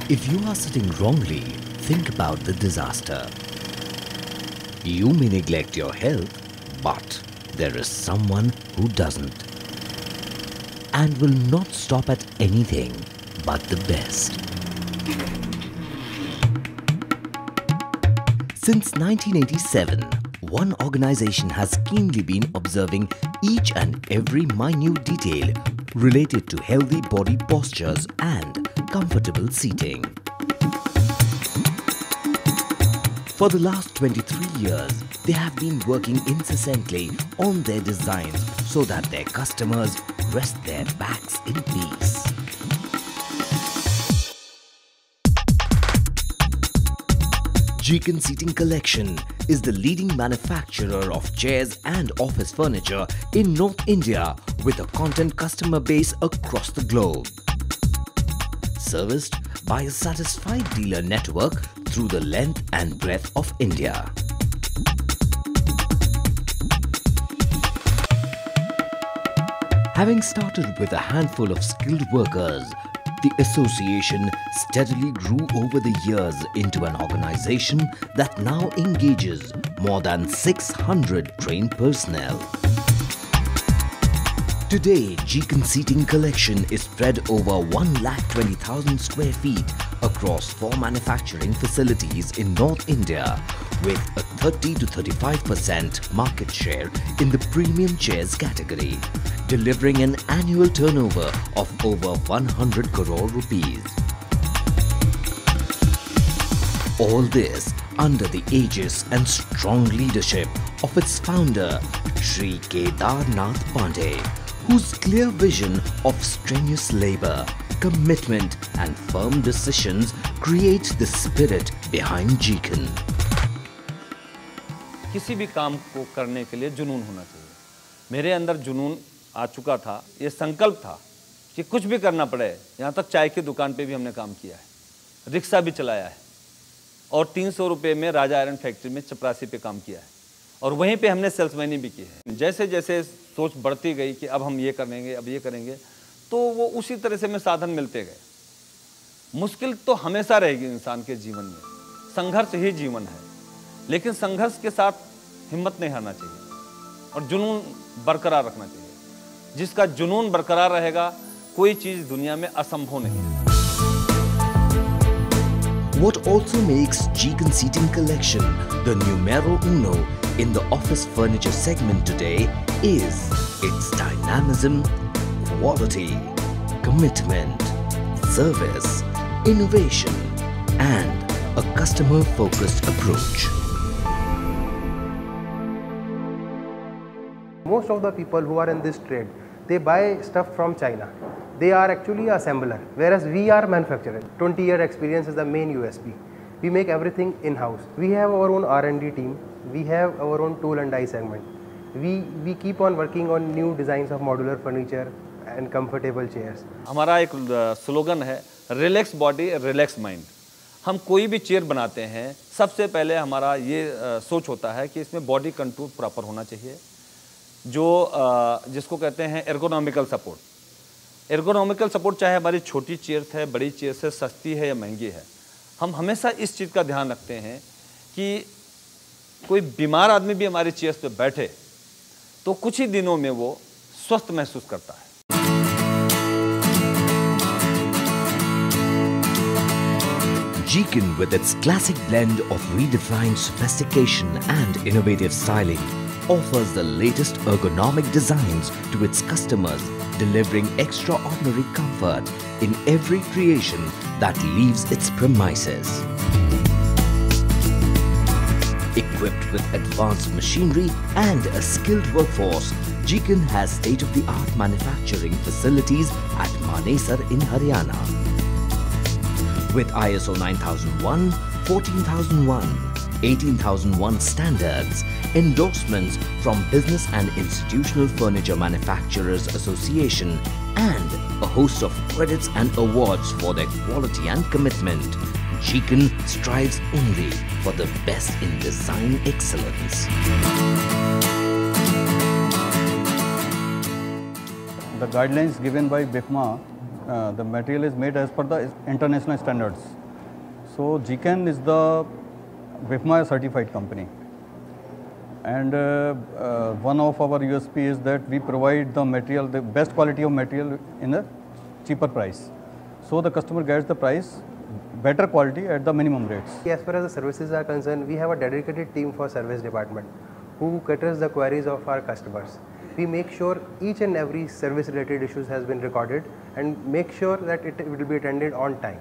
If you are sitting wrongly, think about the disaster. You may neglect your health, but there is someone who doesn't and will not stop at anything but the best. Since 1987, one organization has keenly been observing each and every minute detail related to healthy body postures and comfortable seating. For the last 23 years, they have been working incessantly on their designs so that their customers rest their backs in peace. Jiken Seating Collection is the leading manufacturer of chairs and office furniture in North India with a content customer base across the globe. Serviced by a satisfied dealer network through the length and breadth of India. Having started with a handful of skilled workers, the association steadily grew over the years into an organization that now engages more than 600 trained personnel. Today, Jiken Seating Collection is spread over 120,000 square feet across 4 manufacturing facilities in North India with a 30 to 35% market share in the premium chairs category, delivering an annual turnover of over 100 crore rupees. All this under the aegis and strong leadership of its founder, Shri Kedar Nath Pandey, whose clear vision of strenuous labor, commitment and firm decisions create the spirit behind Jiken. किसी भी काम को करने के लिए जुनून होना चाहिए। मेरे अंदर जुनून आ चुका था, ये संकल्प था कि कुछ भी करना पड़े। यहाँ तक चाय की दुकान पे भी हमने काम किया है, रिक्शा भी चलाया है और 300 रुपये में राजा आयरन फैक्ट्री में चपरासी पे काम किया है और वहीं पे हमने सेल्समैनी भी की है। जैसे जैसे सोच बढ़ती गई कि अब हम ये करेंगे, अब ये करेंगे, तो वो उसी तरह से में साधन मिलते गए। मुश्किल तो हमेशा रहेगी इंसान के जीवन में, संघर्ष ही जीवन है, लेकिन संघर्ष के साथ हिम्मत नहीं हारना चाहिए और जुनून बरकरार रखना चाहिए। जिसका जुनून बरकरार रहेगा, कोई चीज दुनिया में असंभव नहीं है। What also makes Jiken Seating Collection the numero uno in the office furniture segment today is its dynamism, quality, commitment, service, innovation, and a customer-focused approach. Most of the people who are in this trade, they buy stuff from China. They are actually assembler, whereas we are manufacturer. 20-year experience is the main USP. We make everything in-house. We have our own R&D team. We have our own tool and die segment. We keep on working on new designs of modular furniture and comfortable chairs. हमारा एक slogan है, relax body relax mind. हम कोई भी chair बनाते हैं, सबसे पहले हमारा ये सोच होता है कि इसमें बॉडी कंट्रोल प्रॉपर होना चाहिए, जो जिसको कहते हैं एर्गोनॉमिकल सपोर्ट। एर्गोनॉमिकल सपोर्ट चाहे हमारी छोटी चेयर है, बड़ी चेयर से, सस्ती है या महंगी है, हम हमेशा इस चीज़ का ध्यान रखते हैं कि कोई बीमार आदमी भी हमारी चेयर्स पे बैठे तो कुछ ही दिनों में वो स्वस्थ महसूस करता है। Jiken, with its classic blend of redefined sophistication and innovative styling, offers the latest ergonomic designs to its customers, delivering extraordinary comfort in every creation that leaves its premises. Equipped with advanced machinery and a skilled workforce, Jiken has state-of-the-art manufacturing facilities at Manesar in Haryana. With ISO 9001, 14001, 18001 standards, endorsements from Business and Institutional Furniture Manufacturers Association, and a host of credits and awards for their quality and commitment, Jiken strives only for the best in design excellence. The guidelines given by BIFMA, the material is made as per the international standards. So GCAN is the BIFMA certified company, and one of our USP is that we provide the material, the best quality of material in a cheaper price. So the customer gets the price, better quality at the minimum rates. As far as the services are concerned, we have a dedicated team for service department who caters the queries of our customers. We make sure each and every service related issues has been recorded and make sure that it will be attended on time.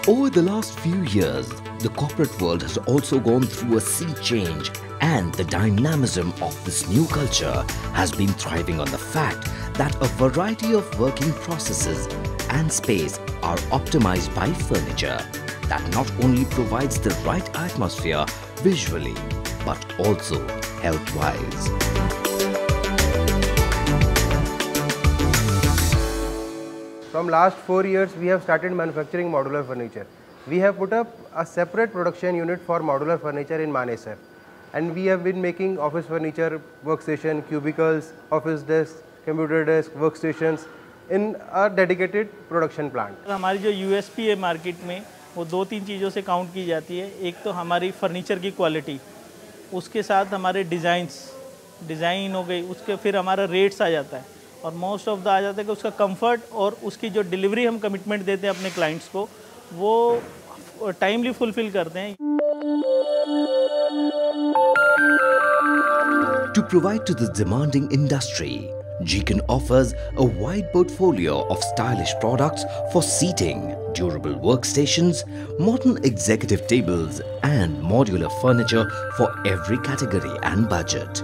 Over the last few years, the corporate world has also gone through a sea change, and the dynamism of this new culture has been thriving on the fact that a variety of working processes and space are optimized by furniture that not only provides the right atmosphere visually but also health-wise. From last 4 years, we have started manufacturing modular furniture. We have put up a separate production unit for modular furniture in Manesar, and we have been making office furniture, workstation, cubicles, office desks, computer desk, workstations in a dedicated production plant. हमारी जो USP है market में वो 2-3 चीज़ों से count की जाती है। एक तो हमारी फर्नीचर की क्वालिटी, उसके साथ हमारे डिज़ाइन हो गई, उसके फिर हमारा रेट्स आ जाता है, और मोस्ट ऑफ द आ जाता है कि उसका कंफर्ट और उसकी जो डिलीवरी हम कमिटमेंट देते हैं अपने क्लाइंट्स को वो टाइमली फुलफिल करते हैं। To provide to the demanding industry, GCAN offers a wide portfolio of stylish products for seating, durable workstations, modern executive tables, and modular furniture for every category and budget.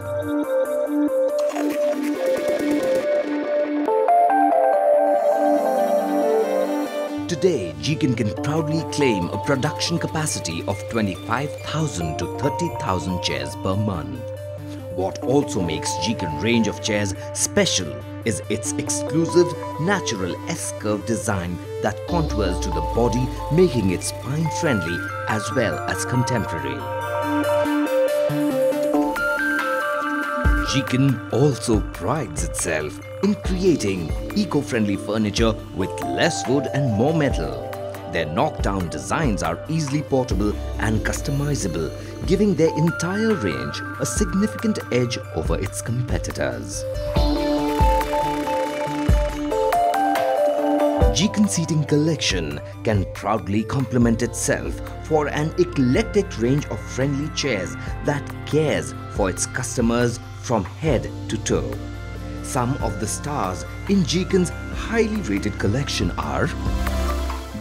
Today, GCAN can proudly claim a production capacity of 25,000 to 30,000 chairs per month. What also makes GCAN range of chairs special is its exclusive natural S-curve design that contours to the body, making it spine-friendly as well as contemporary. GCAN also prides itself in creating eco-friendly furniture with less wood and more metal. Their knockdown designs are easily portable and customizable, giving their entire range a significant edge over its competitors. GCAN Seating Collection can proudly complement itself for an eclectic range of friendly chairs that cares for its customers from head to toe. Some of the stars in GCAN's highly rated collection are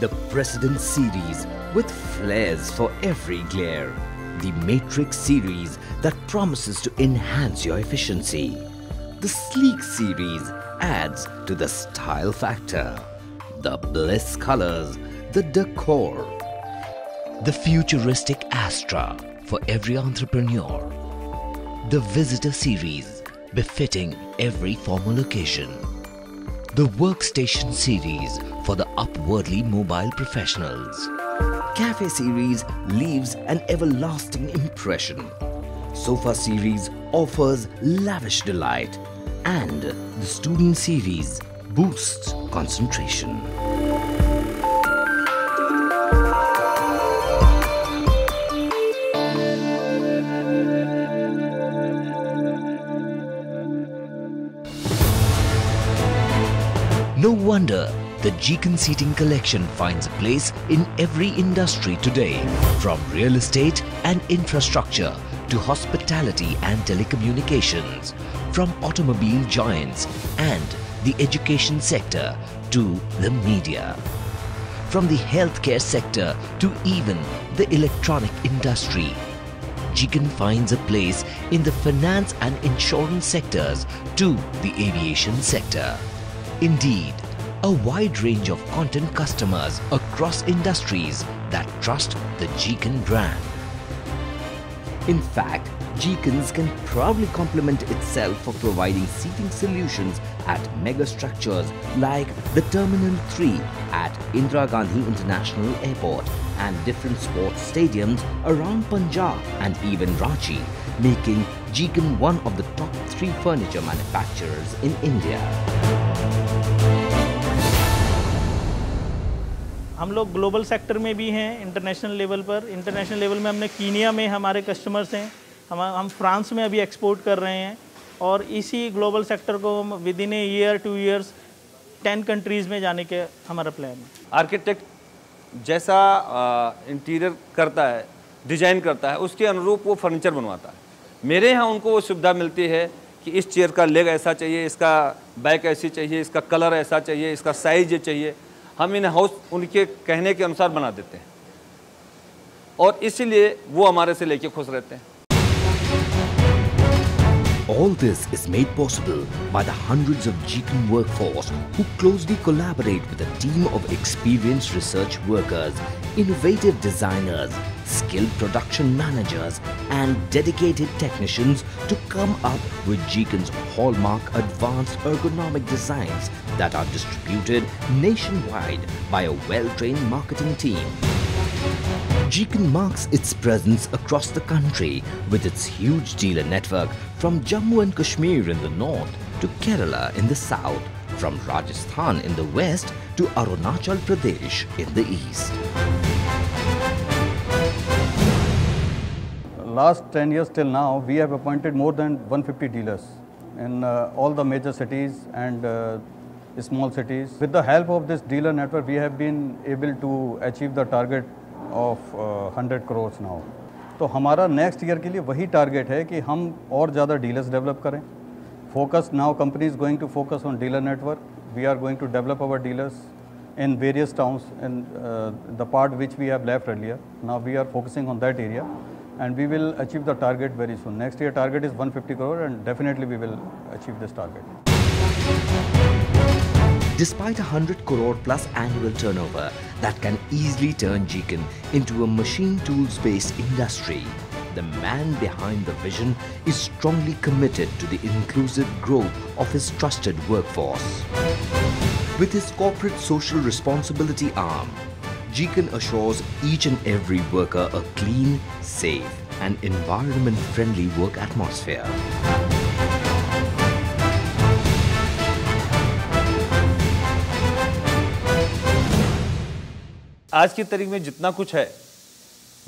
the President series with flares for every glare, the Matrix series that promises to enhance your efficiency, the Sleek series adds to the style factor, the Bliss colors, the decor, the futuristic Astra for every entrepreneur, the Visitor series befitting every formal occasion, the Workstation series for the upwardly mobile professionals. Cafe series leaves an everlasting impression. Sofa series offers lavish delight, and the Student series boosts concentration. No wonder the GCAN Seating Collection finds a place in every industry today, from real estate and infrastructure to hospitality and telecommunications, from automobile giants and the education sector to the media, from the healthcare sector to even the electronic industry. GCAN finds a place in the finance and insurance sectors to the aviation sector. Indeed, a wide range of content customers across industries that trust the GCAN brand. In fact, GCANs can proudly compliment itself for providing seating solutions at mega structures like the Terminal 3 at Indira Gandhi International Airport and different sports stadiums around Punjab and even Ranchi, making GCAN one of the top 3 furniture manufacturers in India. हम लोग global sector में भी हैं, international level पर। International level में हमने Kenya में हमारे कस्टमर्स हैं, हम फ्रांस में अभी एक्सपोर्ट कर रहे हैं, और इसी ग्लोबल सेक्टर को हम with in a year 2 years 10 countries में जाने के हमारा प्लान है। आर्किटेक्ट जैसा इंटीरियर करता है, डिजाइन करता है, उसके अनुरूप वो फर्नीचर बनवाता है। मेरे यहाँ उनको वो सुविधा मिलती है कि इस चेयर का लेग ऐसा चाहिए, इसका बैक ऐसी चाहिए, इसका कलर ऐसा चाहिए, इसका साइज ये चाहिए। हम इन हाउस उनके कहने के अनुसार बना देते हैं, और इसीलिए वो हमारे से लेके खुश रहते हैं। All this is made possible by the hundreds of Geekan workforce who closely collaborate with a team of experienced research workers, innovative designers, skilled production managers and dedicated technicians to come up with Geekan's hallmark advanced ergonomic designs that are distributed nationwide by a well-trained marketing team. Geekan marks its presence across the country with its huge dealer network from Jammu and Kashmir in the north to Kerala in the south, from Rajasthan in the west to Arunachal Pradesh in the east. Last 10 years till now, we have appointed more than 150 dealers in all the major cities and small cities. With the help of this dealer network, we have been able to achieve the target of 100 crores now. तो हमारा next year के लिए वही target है कि हम और ज़्यादा डीलर्स डेवलप करें। Focus now company is going to focus on dealer network. We are going to develop our dealers in various towns in the part which we have left earlier. Now we are focusing on that area and we will achieve the target very soon. Next year target is 150 crore and definitely we will achieve this target. Despite 100 crore plus annual turnover that can easily turn Geekan into a machine tools based industry, the man behind the vision is strongly committed to the inclusive growth of his trusted workforce. With his corporate social responsibility arm, Geekan assures each and every worker a clean, safe and environment-friendly work atmosphere. आज की तारीख में जितना कुछ है,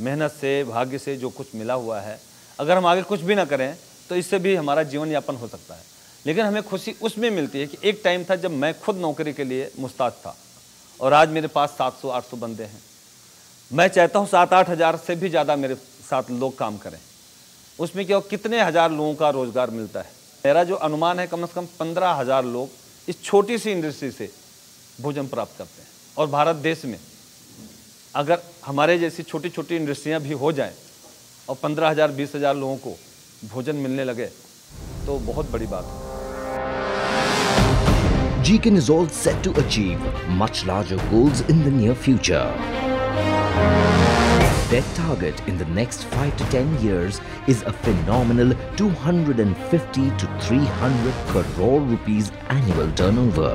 मेहनत से, भाग्य से जो कुछ मिला हुआ है, अगर हम आगे कुछ भी ना करें तो इससे भी हमारा जीवन यापन हो सकता है। लेकिन हमें खुशी उसमें मिलती है कि एक टाइम था जब मैं खुद नौकरी के लिए मुस्ताद था और आज मेरे पास 700-800 बंदे हैं। मैं चाहता हूँ 7-8 हज़ार से भी ज़्यादा मेरे साथ लोग काम करें। उसमें क्या कितने हज़ार लोगों का रोज़गार मिलता है। मेरा जो अनुमान है कम से कम 15,000 लोग इस छोटी सी इंडस्ट्री से भोजन प्राप्त करते हैं। और भारत देश में अगर हमारे जैसी छोटी छोटी इंडस्ट्रियाँ भी हो जाएं और 15,000-20,000 लोगों को भोजन मिलने लगे तो बहुत बड़ी बात है। Geekan is all set to achieve much larger goals in the near future. Their target in the next 5 to 10 years is a phenomenal 250 to 300 crore rupees annual turnover.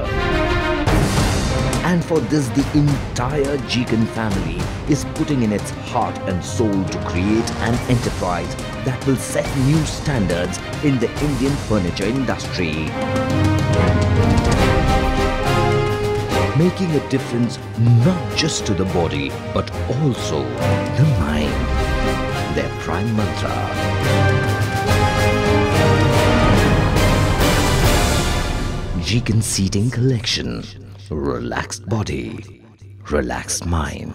And for this, the entire Geekan family is putting in its heart and soul to create an enterprise that will set new standards in the Indian furniture industry. Making a difference not just to the body, but also the mind. Their prime mantra. Geekan Seating Collection. Relaxed body, relaxed mind.